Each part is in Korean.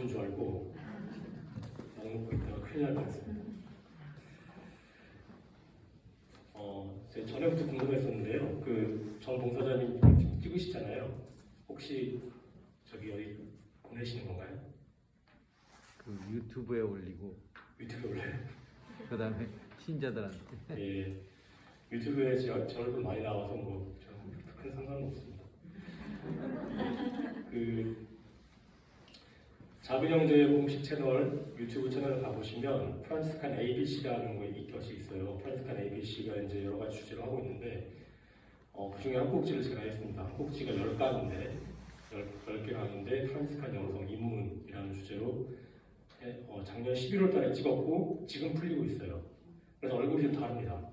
주는 줄 알고 먹고 있다가 큰일 날 뻔했습니다. 제가 전에부터 궁금했었는데요. 그 전 봉사자님 찍으시잖아요. 혹시 저기 어디 보내시는 건가요? 그 유튜브에 올리고 유튜브에 올려요? 그 다음에 신자들한테. 예, 유튜브에 제 얼굴 많이 나와서 뭐 저는 큰 상관은 없습니다. 그 작은 형제의 공식 채널 유튜브 채널을 가보시면 프란치스칸 ABC라는 것이 있어요. 프란치스칸 ABC가 이제 여러 가지 주제로 하고 있는데 그 중에 한 꼭지를 제가 했습니다. 한 꼭지가 10강인데 10개 강인데 프란치스칸 여성 입문이라는 주제로 작년 11월 달에 찍었고 지금 풀리고 있어요. 그래서 얼굴이 좀 다릅니다.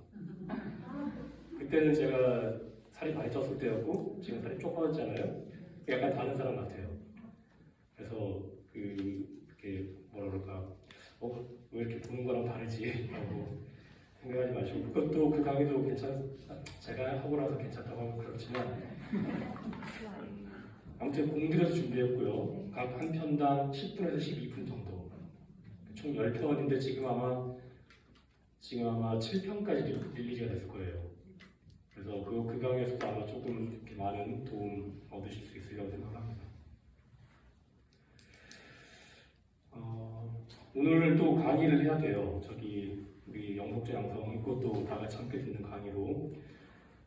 그때는 제가 살이 많이 쪘을 때였고 지금 살이 쪽 빠졌잖아요. 약간 다른 사람 같아요. 그래서 이렇게 뭐라 그럴까 왜 이렇게 보는 거랑 다르지? 라고 생각하지 마시고 그것도 그 강의도 제가 하고 나서 괜찮다고 하면 그렇지만 아무튼 공들여서 준비했고요. 각 한 편당 10분에서 12분 정도 총 10편인데 지금 아마 7편까지 릴리즈가 됐을 거예요. 그래서 그 강의에서도 아마 조금 이렇게 많은 도움 얻으실 수 있으리라고 생각합니다. 오늘 또 강의를 해야 돼요. 저기 우리 영복제 양성 이것도 다 같이 함께 듣는 강의로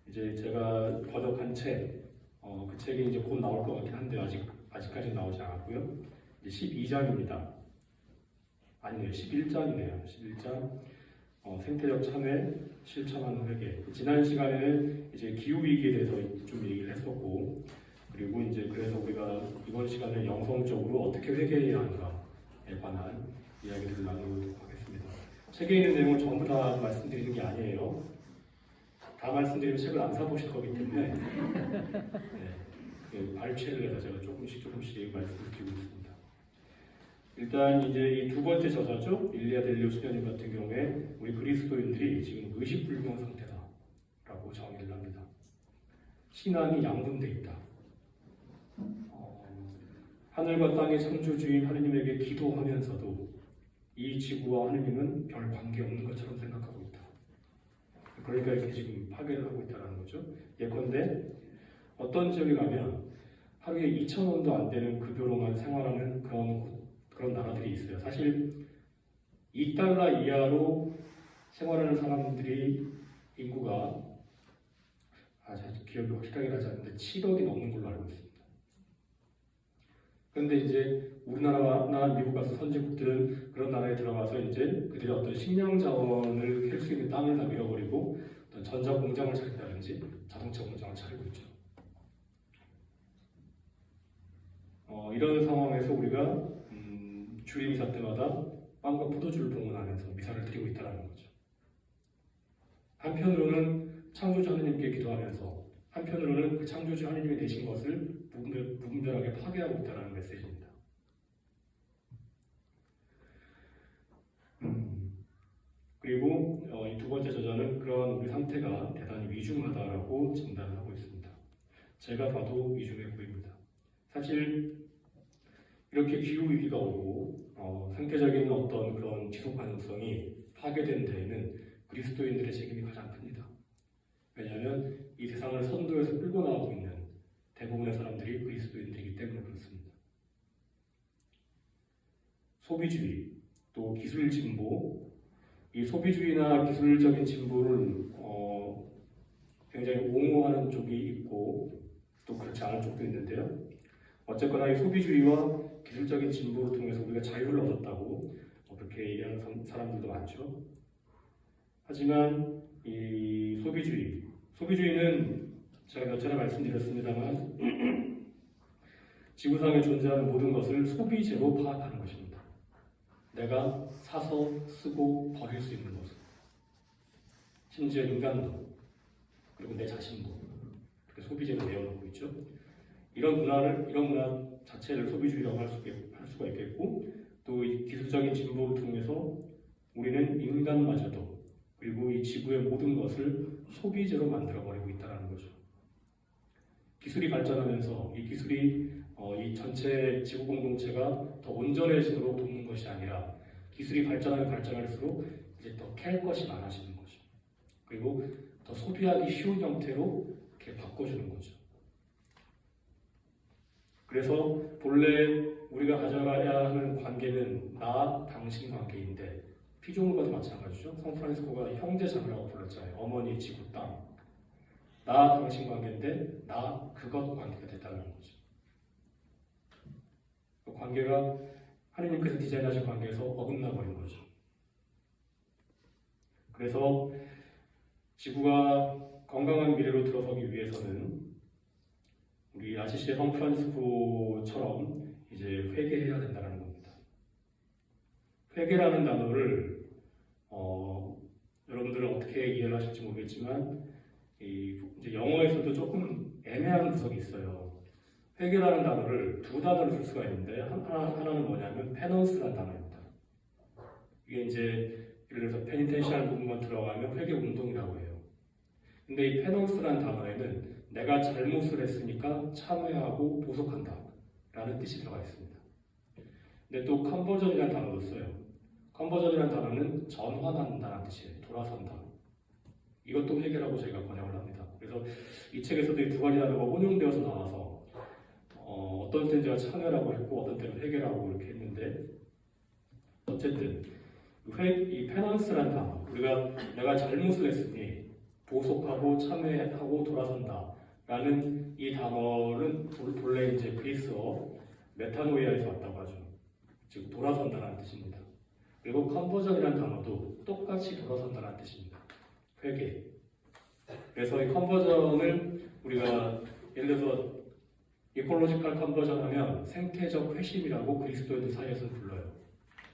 이제 제가 번역한 책, 그 책이 이제 곧 나올 것 같긴 한데 아직까지 나오지 않았고요. 이제 12장입니다. 아니네요, 11장이네요. 11장 생태적 참회, 실천하는 회개. 지난 시간에는 이제 기후 위기에 대해서 좀 얘기를 했었고, 그리고 이제 그래서 우리가 이번 시간에 영성적으로 어떻게 회개해야 하는가에 관한 이야기들을 나누도록 하겠습니다. 책에 있는 내용을 전부 다 말씀드리는 게 아니에요. 다 말씀드리면 책을 안 사보실 거기 때문에 발췌를 해서 제가 조금씩 말씀을 드리고 있습니다. 일단 이제 이 두 번째 저자죠. 일리아 델리오 수녀님 같은 경우에 우리 그리스도인들이 지금 의식불명 상태다라고 정의를 합니다. 신앙이 양분돼 있다. 하늘과 땅의 창조주인 하느님에게 기도하면서도 이 지구와 하느님은 별 관계없는 것처럼 생각하고 있다. 그러니까 이렇게 지금 파괴를 하고 있다는 거죠. 예컨대 어떤 지역에 가면 하루에 2,000원도 안 되는 급여로만 생활하는 그런 나라들이 있어요. 사실 $2 이하로 생활하는 사람들이 인구가 기억이 확실하게 나지 않는데 7억이 넘는 걸로 알고 있습니다. 그런데 이제 우리나라나 미국 같은 선진국들은 그런 나라에 들어가서 이제 그들이 어떤 식량 자원을 캘 수 있는 땅을 다 밀어버리고 어떤 전자 공장을 차린다든지 자동차 공장을 차리고 있죠. 이런 상황에서 우리가 주일 미사 때마다 빵과 포도주를 봉헌하면서 미사를 드리고 있다는 거죠. 한편으로는 창조주 하느님께 기도하면서 한편으로는 그 창조주 하느님이 내신 것을 무분별하게 파괴하고 있다는 메시지입니다. 그리고 이 두 번째 저자는 그런 우리 상태가 대단히 위중하다라고 진단을 하고 있습니다. 제가 봐도 위중해 보입니다. 사실 이렇게 기후 위기가 오고 생태적인 어떤 그런 지속 가능성이 파괴된 데에는 그리스도인들의 책임이 가장 큽니다. 왜냐하면 이 세상을 선도에서 끌고 나가고 있는 대부분의 사람들이 그리스도인들이기 때문에 그렇습니다. 소비주의, 또 기술 진보, 이 소비주의나 기술적인 진보를 굉장히 옹호하는 쪽이 있고 또 그렇지 않은 쪽도 있는데요. 어쨌거나 이 소비주의와 기술적인 진보를 통해서 우리가 자유를 얻었다고 그렇게 얘기하는 사람들도 많죠. 하지만 이 소비주의는 제가 몇 차례 말씀드렸습니다만 지구상에 존재하는 모든 것을 소비재로 파악하는 것입니다. 내가 사서 쓰고 버릴 수 있는 것을, 심지어 인간도 그리고 내 자신도 이렇게 소비재로 내어놓고 있죠. 이런 문화 자체를 소비주의라고 할 수가 있겠고, 또 이 기술적인 진보를 통해서 우리는 인간마저도 그리고 이 지구의 모든 것을 소비재로 만들어버리고 있다는 거죠. 기술이 발전하면서 이 기술이 이 전체 지구 공동체가 더 온전해지도록 돕는 것이 아니라 기술이 발전하면 발전할수록 이제 더 캘 것이 많아지는 거죠. 그리고 더 소비하기 쉬운 형태로 이렇게 바꿔주는 거죠. 그래서 본래 우리가 가져가야 하는 관계는 나, 당신 관계인데 피조물과도 마찬가지죠. 성프란시스코가 형제자매라고 불렀잖아요. 어머니, 지구, 땅. 나, 당신 관계인데 나, 그것 관계가 됐다는 거죠. 그 관계가 하느님께서 디자인하신 관계에서 어긋나 버린 거죠. 그래서 지구가 건강한 미래로 들어서기 위해서는 우리 아시시의 성프란시스코처럼 이제 회개해야 된다는 겁니다. 회개라는 단어를 여러분들은 어떻게 이해를 하실지 모르겠지만 이제 영어에서도 조금 애매한 구석이 있어요. 회개라는 단어를 두 단어를 쓸 수가 있는데 하나는 뭐냐면 페넌스라는 단어입니다. 이게 이제 예를 들어서 페니텐셜 부분만 들어가면 회개 운동이라고 해요. 근데 이 페넌스라는 단어에는 내가 잘못을 했으니까 참회하고 보속한다 라는 뜻이 들어가 있습니다. 근데 또 컨버전이라는 단어도 써요. 컨버전이라는 단어는 전환한다는 뜻이에요. 돌아선다. 이것도 회개라고 저희가 번역을 합니다. 그래서 이 책에서도 이 두 가지 단어가 혼용되어서 나와서 어떤 때는 제가 참회라고 했고 어떤 때는 회개라고 이렇게 했는데 어쨌든 이 페넌스라는 단어, 우리가 내가 잘못을 했으니 보속하고 참회하고 돌아선다 라는 이 단어는 본래 이제 그리스어 메타노이아에서 왔다고 하죠. 즉 돌아선다라는 뜻입니다. 그리고 컨버전이라는 단어도 똑같이 돌아선다라는 뜻입니다. 회개. 그래서 이 컨버전을 우리가 예를 들어서 이콜로지컬 컨버전 하면 생태적 회심이라고 그리스도인들 사이에서 불러요.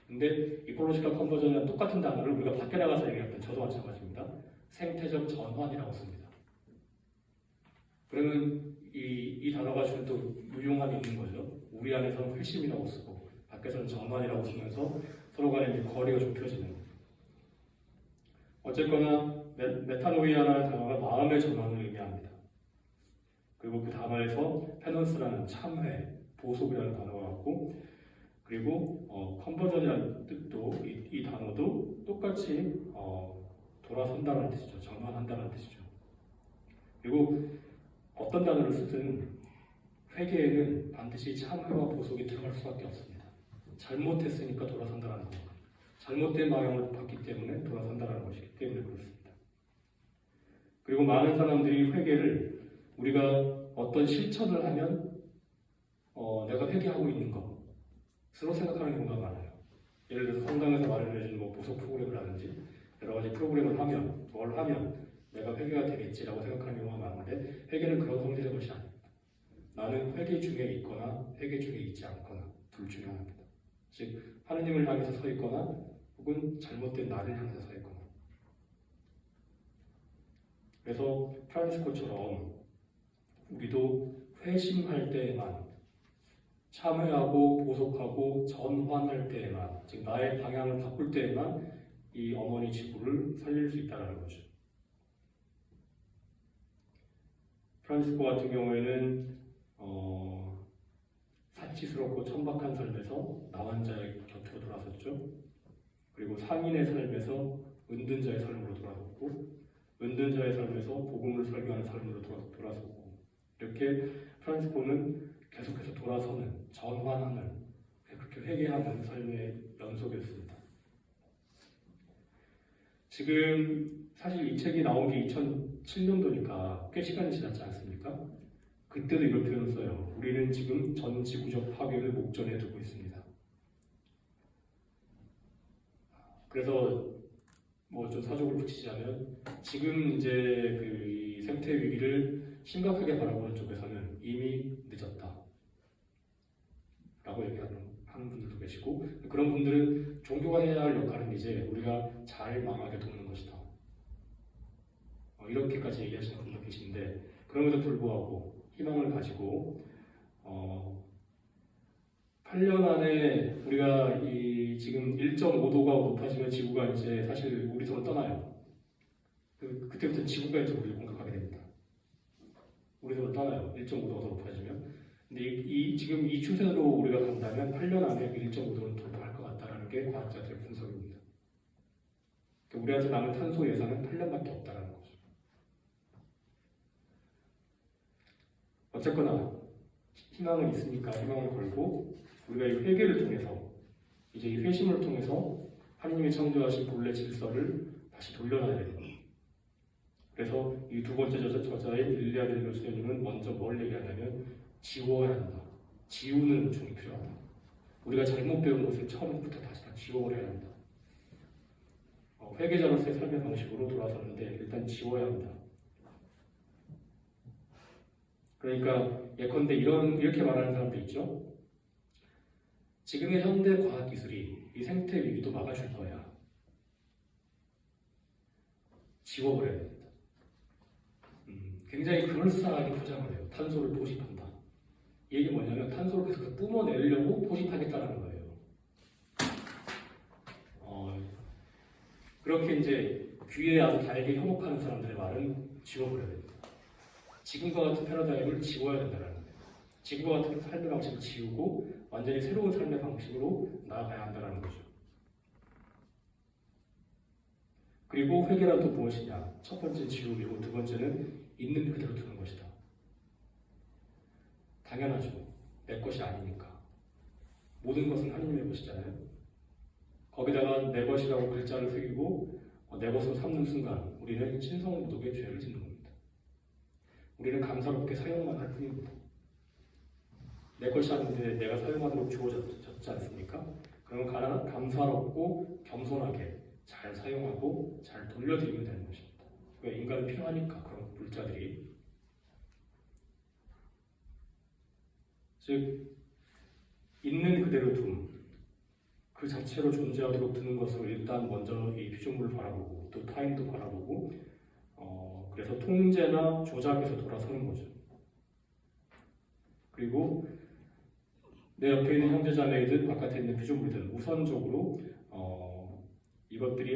근데 이콜로지컬 컨버전이랑 똑같은 단어를 우리가 밖에 나가서 얘기할 때 저도 마찬가지입니다. 생태적 전환이라고 씁니다. 그러면 이 단어가 주는 또 유용함이 있는 거죠. 우리 안에서는 회심이라고 쓰고 밖에서는 전환이라고 쓰면서 서로 간에 이제 거리가 좁혀지는. 어쨌거나 메타노이아라는 단어가 마음의 전환을 의미합니다. 그리고 그 단어에서 페넌스라는 참회, 보속이라는 단어가 왔고, 그리고 컨버전이라는 뜻도 이 단어도 똑같이 돌아선다는 뜻이죠. 전환한다는 뜻이죠. 그리고 어떤 단어를 쓰든 회개에는 반드시 참회와 보속이 들어갈 수밖에 없습니다. 잘못했으니까 돌아선다는 것. 잘못된 방향을 봤기 때문에 돌아선다는 것이기 때문에 그렇습니다. 그리고 많은 사람들이 회개를 우리가 어떤 실천을 하면 내가 회개하고 있는 것으로 생각하는 경우가 많아요. 예를 들어서 성당에서 마련해준 보석 프로그램을 하든지 여러 가지 프로그램을 하면 뭘 하면 내가 회개가 되겠지라고 생각하는 경우가 많은데 회개는 그런 성질의 것이 아닙니다. 나는 회개 중에 있거나 회개 중에 있지 않거나 둘 중에 하나입니다. 즉 하느님을 향해서 서 있거나 혹은 잘못된 나를 향해서 서 있거나. 그래서 프란시스코처럼 우리도 회심할 때에만 참회하고 보속하고 전환할 때에만 즉 나의 방향을 바꿀 때에만 이 어머니 지구를 살릴 수 있다는 거죠. 프란시스코 같은 경우에는 사치스럽고 천박한 삶에서 나환자의 곁으로 돌아섰죠. 그리고 상인의 삶에서 은둔자의 삶으로 돌아섰고 은둔자의 삶에서 복음을 설교하는 삶으로 돌아섰고 이렇게 프란시스코는 계속해서 돌아서는 전환하는 그렇게 회개하는 삶의 연속이었습니다. 지금 사실 이 책이 나온 게 2007년도니까 꽤 시간이 지났지 않습니까? 그때도 이런 표현을 써요. 우리는 지금 전 지구적 파괴를 목전에 두고 있습니다. 그래서 좀 사족을 붙이자면 지금 이제 이 생태 위기를 심각하게 바라보는 쪽에서는 이미 늦었다 라고 얘기하는 분들도 계시고 그런 분들은 종교가 해야 할 역할은 이제 우리가 잘 망하게 돕는 것이다 이렇게까지 얘기하시는 분도 계신데 그럼에도 불구하고 희망을 가지고 8년 안에 우리가 지금 1.5도가 높아지면 지구가 이제 사실 우리 손을 떠나요. 그때부터 지구가 이제 우리를 공격하게 됩니다. 우리 손을 떠나요. 1.5도가 더 높아지면. 근데 지금 이 추세로 우리가 간다면 8년 안에 1.5도는 돌파할 것 같다는 게 과학자들의 분석입니다. 그러니까 우리한테 남은 탄소 예산은 8년밖에 없다는 거죠. 어쨌거나 희망은 있으니까 희망을 걸고 우리가 이 회개를 통해서 이제 이 회심을 통해서 하나님이 창조하신 본래 질서를 다시 돌려놔야 됩니다. 그래서 이 두 번째 저자인 일리아 델 교수님은 먼저 뭘 얘기하냐면 지워야 한다. 지우는 중이 필요하다. 우리가 잘못 배운 것을 처음부터 다시 다 지워버려야 한다. 회계자로서의 삶의 방식으로 돌아섰는데 일단 지워야 한다. 그러니까 예컨대 이렇게 말하는 사람도 있죠. 지금의 현대 과학 기술이 이 생태 위기도 막아줄 거야. 지워버려야 됩니다. 굉장히 그럴싸하게 포장을 해요. 탄소를 포집한다. 이 얘기 뭐냐면 탄소를 계속 뿜어내려고 포집하겠다는 거예요. 그렇게 이제 귀에 아주 달게 현혹하는 사람들의 말은 지워버려야 됩니다. 지금과 같은 패러다임을 지워야 된다는 거예요. 지금과 같은 삶의 방식을 지우고 완전히 새로운 삶의 방식으로 나아가야 한다는 거죠. 그리고 회개란 또 무엇이냐? 첫 번째는 지우기고 두 번째는 있는 그대로 두는 것이다. 당연하죠. 내 것이 아니니까. 모든 것은 하나님의 것이잖아요. 거기다가 내 것이라고 글자를 새기고 내 것으로 삼는 순간 우리는 신성모독의 죄를 짓는 겁니다. 우리는 감사롭게 사용만 할 뿐입니다. 내 것이 아닌데 내가 사용하도록 주어졌지 않습니까? 그러면 감사롭고 겸손하게 잘 사용하고 잘 돌려드리면 되는 것입니다. 왜? 인간은 필요하니까 그런 물자들이. 즉 있는 그대로 그 자체로 존재하도록 두는 것으로 일단 먼저 이 피조물을 바라보고 또 타인도 바라보고 그래서 통제나 조작에서 돌아서는 거죠. 그리고 내 옆에 있는 형제자매이든 바깥에 있는 피조물이든 우선적으로 이것들이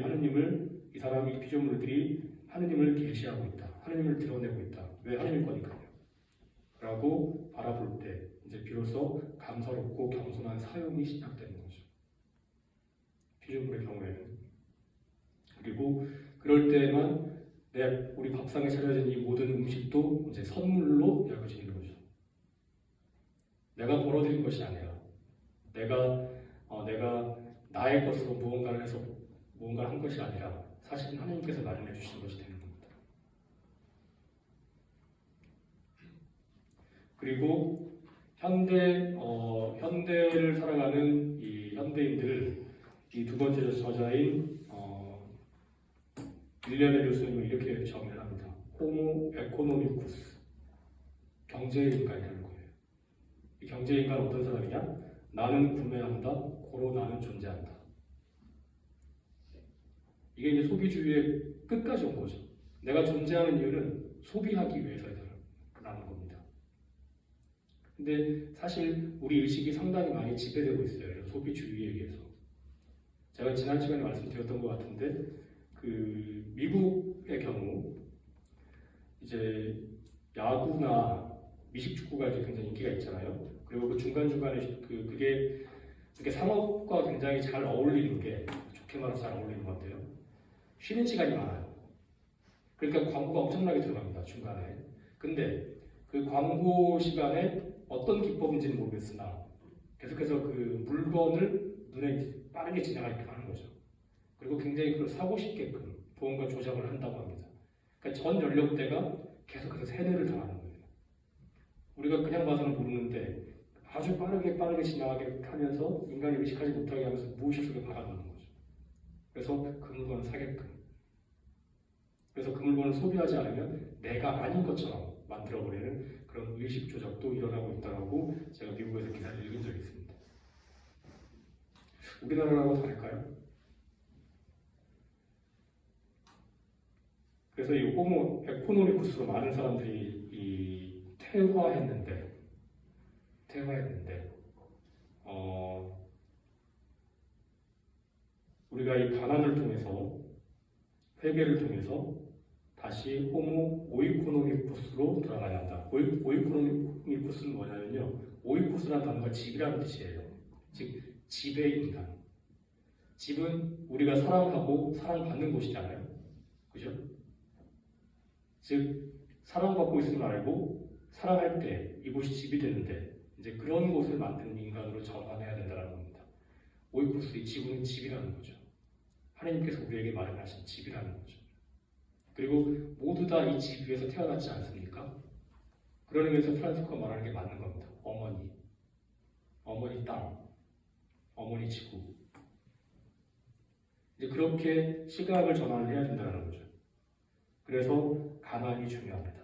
이 사람이 피조물들이 하느님을 계시하고 있다. 하느님을 드러내고 있다. 왜 하느님 거니까요. 라고 바라볼 때 이제 비로소 감사롭고 겸손한 사용이 시작되는 거죠. 피조물의 경우에는. 그리고 그럴 때에만 우리 밥상에 차려진 이 모든 음식도 이제 선물로 여겨지는 거죠. 내가 벌어들인 것이 아니라 내가 나의 것으로 무언가를 해서 무언가를 한 것이 아니라 사실은 하나님께서 마련해 주신 것이 되는 겁니다. 그리고 현대를 살아가는 이 현대인들 이 두 번째 저자인 일리아 델 교수님은 이렇게 정의를 합니다. 호모 에코노미쿠스, 경제의 인간이라는 거예요. 이 경제의 인간은 어떤 사람이냐? 나는 구매한다, 고로 나는 존재한다. 이게 이제 소비주의의 끝까지 온 거죠. 내가 존재하는 이유는 소비하기 위해서라는 겁니다. 근데 사실 우리 의식이 상당히 많이 지배되고 있어요. 이런 소비주의에 의해서. 제가 지난 시간에 말씀드렸던 것 같은데 그 미국의 경우 이제 야구나 미식축구가 이제 굉장히 인기가 있잖아요. 그리고 그 중간중간에 그게 상업과 굉장히 잘 어울리는 게 좋게 말해서 잘 어울리는 건데요. 쉬는 시간이 많아요. 그러니까 광고가 엄청나게 들어갑니다. 중간에. 근데 그 광고 시간에 어떤 기법인지는 모르겠으나 계속해서 그 물건을 눈에 빠르게 지나가게 하는 거죠. 그리고 굉장히 그걸 사고 싶게끔 무언가 조작을 한다고 합니다. 그러니까 전 연령대가 계속해서 세뇌를 당하는 거예요. 우리가 그냥 봐서는 모르는데 아주 빠르게 지나가게 하면서 인간이 의식하지 못하게 하면서 무의식 속에 박아놓는 거죠. 그래서 그 물건을 사게끔. 그래서 그 물건을 소비하지 않으면 내가 아닌 것처럼 만들어버리는 그런 의식 조작도 일어나고 있다고 제가 미국에서 기사를 읽은 적이 있습니다. 우리나라하고 다를까요? 그래서 이 호모 에코노미쿠스로 많은 사람들이 퇴화했는데 우리가 이 가난을 통해서 회개를 통해서 다시 호모 오이코노미쿠스로 돌아가야 한다. 오이코노미쿠스는 뭐냐면요. 오이코스라는 단어가 집이라는 뜻이에요. 즉 집의 인간. 집은 우리가 사랑하고 사랑받는 곳이잖아요. 그죠? 즉 사랑받고 있음을 알고 사랑할 때 이곳이 집이 되는데 이제 그런 곳을 만드는 인간으로 전환해야 된다는 겁니다. 오이코스의 지구는 집이라는 거죠. 하나님께서 우리에게 마련하신 집이라는 거죠. 그리고 모두 다 이 집 위에서 태어났지 않습니까? 그런 의미에서 프란스코가 말하는 게 맞는 겁니다. 어머니 땅, 어머니 지구. 이제 그렇게 시각을 전환을 해야 된다는 거죠. 그래서 가난이 중요합니다.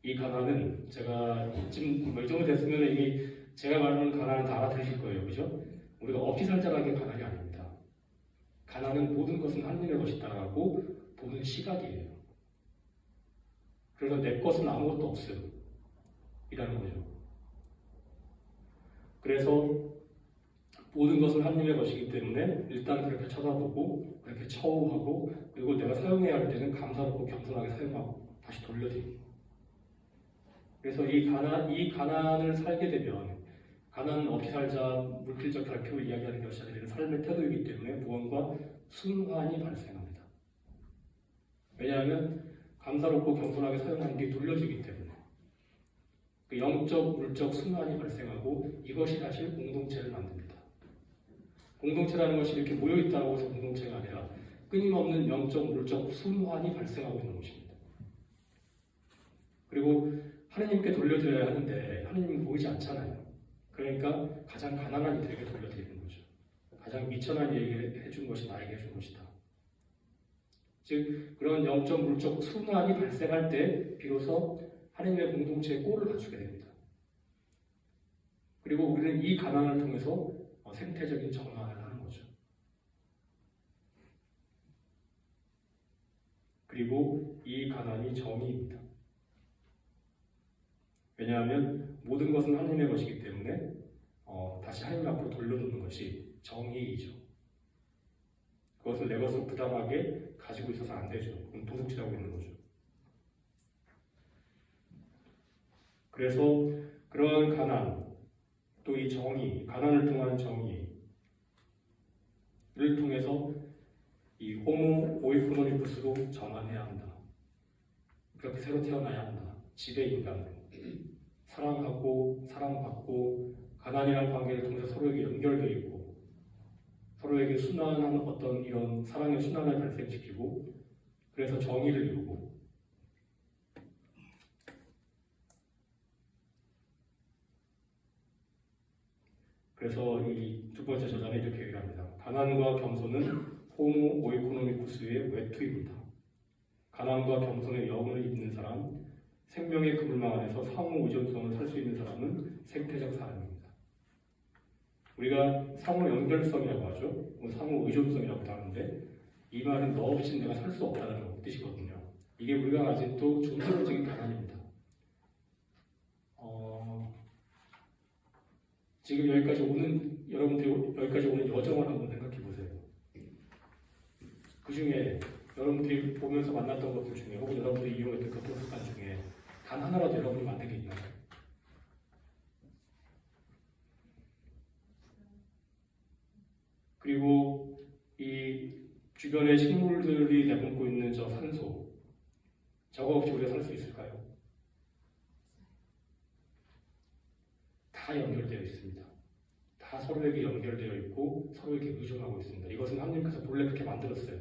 이 가난은 제가 지금 이 정도 됐으면 이미 제가 말하는 가난은 다 알아들으실 거예요. 그죠? 우리가 없이 살자라는 게 가난이 아닙니다. 가난은 모든 것은 하나님의 것이다라고 보는 시각이에요. 그래서 내 것은 아무것도 없음 이라는 거죠. 그래서 모든 것은 하나님의 것이기 때문에 일단 그렇게 쳐다보고 그렇게 처우하고 그리고 내가 사용해야 할 때는 감사롭고 겸손하게 사용하고 다시 돌려드리고. 그래서 이 가난을 살게 되면 가난은 없이 살자 물질적 결핍을 이야기하는 것이 아니라 삶의 태도이기 때문에 무언가 순환이 발생합니다. 왜냐하면 감사롭고 겸손하게 사용하는 게 돌려지기 때문에 그 영적, 물적 순환이 발생하고 이것이 사실 공동체를 만듭니다. 공동체라는 것이 이렇게 모여있다고 해서 공동체가 아니라 끊임없는 영적, 물적 순환이 발생하고 있는 것입니다. 그리고 하느님께 돌려드려야 하는데 하느님은 보이지 않잖아요. 그러니까 가장 가난한 이들에게 돌려드리는 거죠. 가장 미천한 이에게 해준 것이 나에게 해준 것이다. 즉 그런 영적, 물적 순환이 발생할 때 비로소 하느님의 공동체의 꼴을 갖추게 됩니다. 그리고 우리는 이 가난을 통해서 생태적인 전환을 하는 거죠. 그리고 이 가난이 정의입니다. 왜냐하면 모든 것은 하나님의 것이기 때문에 다시 하나님 앞으로 돌려놓는 것이 정의이죠. 그것을 내 것으로 부당하게 가지고 있어서 안 되죠. 그럼 도둑질하고 있는 거죠. 그래서 그러한 가난, 또 이 정의, 가난을 통한 정의를 통해서 이 호모 오이코노미쿠스로 전환해야 한다. 그렇게 새로 태어나야 한다. 지배 인간으로 사랑하고 사랑받고 가난이라는 관계를 통해서 서로에게 연결되어 있고 서로에게 순환한 어떤 이런 사랑의 순환을 발생시키고 그래서 정의를 이루고 그래서 이 두 번째 저자는 이렇게 얘기합니다. 가난과 겸손은 호모 오이코노미쿠스의 외투입니다. 가난과 겸손의 영을 입는 사람, 생명의 그물망 안에서 상호 의존성을 살 수 있는 사람은 생태적 사람입니다. 우리가 상호 연결성이라고 하죠. 상호 의존성이라고도 하는데 이 말은 너 없이 내가 살 수 없다는 뜻이거든요. 이게 우리가 가진 또 존재론적인 가난입니다. 지금 여기까지 오는 여러분들이 여기까지 오는 여정을 한번 생각해 보세요. 그 중에 여러분들이 보면서 만났던 것들 중에 혹은 여러분들이 이용했던 교통수단 중에 단 하나라도 여러분이 만든 게 있나요? 그리고 이 주변의 식물들이 내뿜고 있는 저 산소 저거 없이 우리가 살 수 있을까요? 다 연결되어 있습니다. 다 서로에게 연결되어 있고 서로에게 의존하고 있습니다. 이것은 하나님께서 본래 그렇게 만들었어요.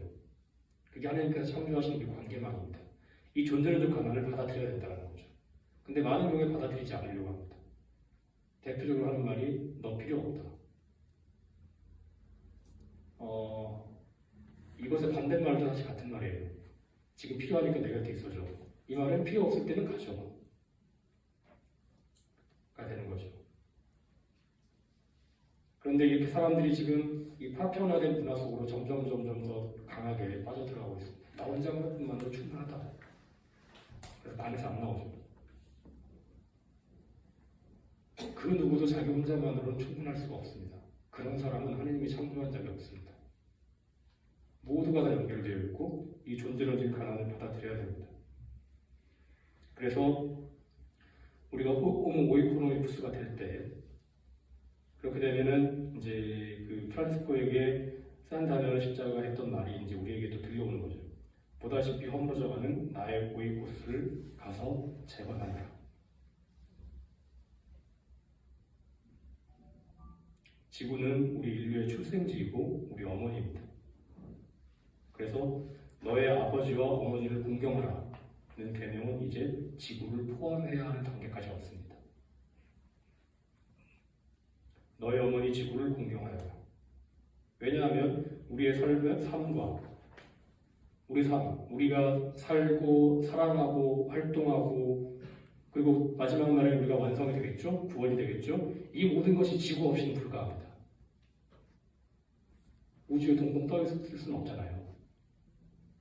그게 하나님께서 창조하신 우리 관계망입니다. 이 존재론적 가난을 받아들여야 된다는 거죠. 근데 많은 경우에 받아들이지 않으려고 합니다. 대표적으로 하는 말이 너 필요 없다. 이것의 반대말도 사실 같은 말이에요. 지금 필요하니까 내 곁에 있어줘. 이 말은 필요 없을 때는 가져. 가 되는 거죠. 그런데 이렇게 사람들이 지금 이 파편화된 문화 속으로 점점 더 강하게 빠져들어가고 있습니다. 나 혼자만으로 충분하다. 그래서 안에서 안 나오죠. 그 누구도 자기 혼자만으로는 충분할 수가 없습니다. 그런 사람은 하나님이 창조한 적이 없습니다. 모두가 다 연결되어 있고 이 존재론적 가난을 받아들여야 됩니다. 그래서 우리가 호모 오이코노미쿠스가 될 때 그렇게 되면은 이제 그 프란치스코에게 산다메라 십자가 했던 말이 이제 우리에게도 들려오는 거죠. 보다시피 허물어져가는 나의 오이코스를 가서 재건하리라. 지구는 우리 인류의 출생지이고 우리 어머니입니다. 그래서 너의 아버지와 어머니를 공경하라는 계명은 이제 지구를 포함해야 하는 단계까지 왔습니다. 너의 어머니 지구를 공경하여라. 왜냐하면 우리의 삶과 우리 삶, 우리가 살고 사랑하고 활동하고 그리고 마지막 날에 우리가 완성이 되겠죠? 구원이 되겠죠? 이 모든 것이 지구 없이는 불가합니다. 우주에 동동 떠 있을 수는 없잖아요.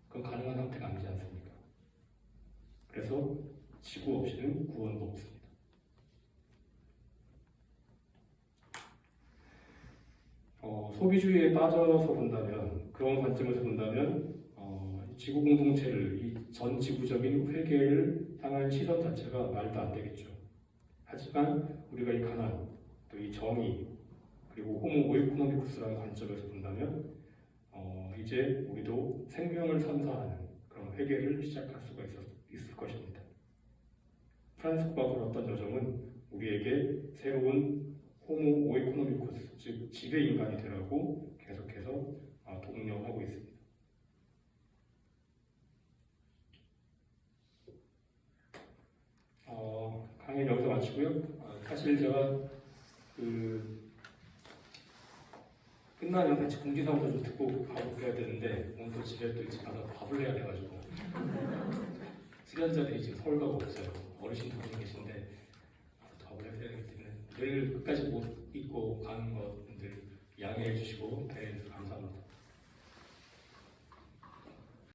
그건 가능한 상태가 아니지 않습니까? 그래서 지구 없이는 구원도 없습니다. 소비주의에 빠져서 본다면, 그런 관점에서 본다면 지구 공동체를, 이 전 지구적인 회계를 향한 시선 자체가 말도 안 되겠죠. 하지만 우리가 이 가난, 또 이 정의, 그리고 호모 오이코노미쿠스라는 관점에서 본다면 이제 우리도 생명을 선사하는 그런 회계를 시작할 수가 있을 것입니다. 프란시스코가 걸었던 여정은 우리에게 새로운 호모 오이코노미쿠스, 즉 지배 인간이 되라고 계속해서 독려하고 있습니다. 강의는 여기서 마치고요. 사실 제가 끝나면 같이 공지사무소 좀 듣고 밥을 해야 되는데 오늘 또 집에 또 일찍 가서 밥을 해야 돼가지고 수련자들이 지금 서울 가고 없어요. 어르신 두 분 계신데 밥을 해야 되기 때문에 늘 끝까지 못 잊고 가는 것들 양해해 주시고 배려해 주셔서 감사합니다.